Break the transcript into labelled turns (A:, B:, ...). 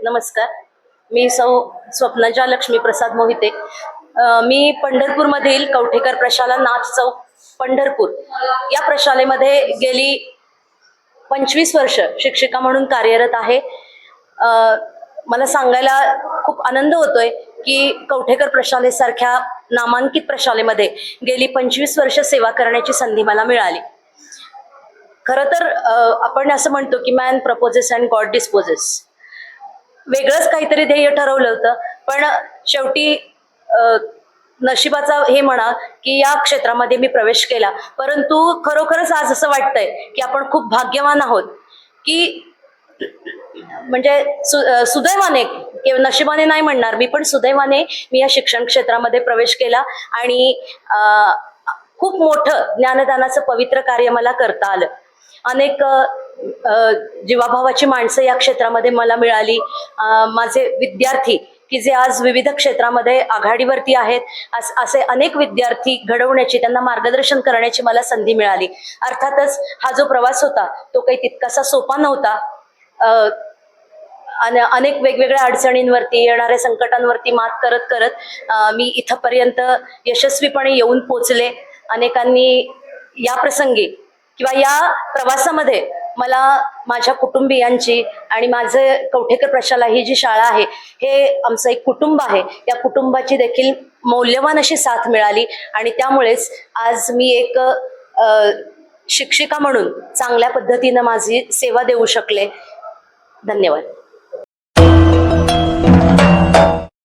A: नमस्कार. मी सौ स्वप्नजा लक्ष्मीप्रसाद मोहिते. मी पंढरपूरमधील कवठेकर प्रशाला नाथ चौक पंढरपूर या प्रशालेमध्ये गेली 25 वर्ष शिक्षिका म्हणून कार्यरत आहे. मला सांगायला खूप आनंद होतोय की कवठेकर प्रशालेसारख्या नामांकित प्रशालेमध्ये गेली 25 वर्ष सेवा करण्याची संधी मला मिळाली. खरं तर आपण असं म्हणतो की man proposes and God disposes. वेगळंच काहीतरी ध्येय ठरवलं होतं, पण शेवटी नशिबाचा हे म्हणा की या क्षेत्रामध्ये मी प्रवेश केला. परंतु खरोखरच आज असं वाटतंय की आपण खूप भाग्यवान आहोत की म्हणजे सुदैवाने किंवा नशिबाने नाही म्हणणार मी, पण सुदैवाने मी या शिक्षण क्षेत्रामध्ये प्रवेश केला आणि खूप मोठं ज्ञानदानाचं पवित्र कार्य मला करता आलं. अनेक जीवाभावाची माणसं या क्षेत्रामध्ये मला मिळाली. माझे विद्यार्थी की जे आज विविध क्षेत्रामध्ये आघाडीवरती आहेत, असे अनेक विद्यार्थी घडवण्याची, त्यांना मार्गदर्शन करण्याची मला संधी मिळाली. अर्थातच हा जो प्रवास होता तो काही तितकासा सोपा नव्हता. अनेक वेगवेगळ्या अडचणींवरती, येणाऱ्या संकटांवरती मात करत करत मी इथपर्यंत यशस्वीपणे येऊन पोचले. अनेकांनी या प्रसंगी किंवा या प्रवासामध्ये मला माझ्या कुटुंबियांची आणि माझे कवठेकर प्रशाला ही जी शाळा आहे हे आमचं एक कुटुंब आहे, या कुटुंबाची देखील मौल्यवान अशी साथ मिळाली आणि त्यामुळेच आज मी एक शिक्षिका म्हणून चांगल्या पद्धतीनं माझी सेवा देऊ शकले. धन्यवाद.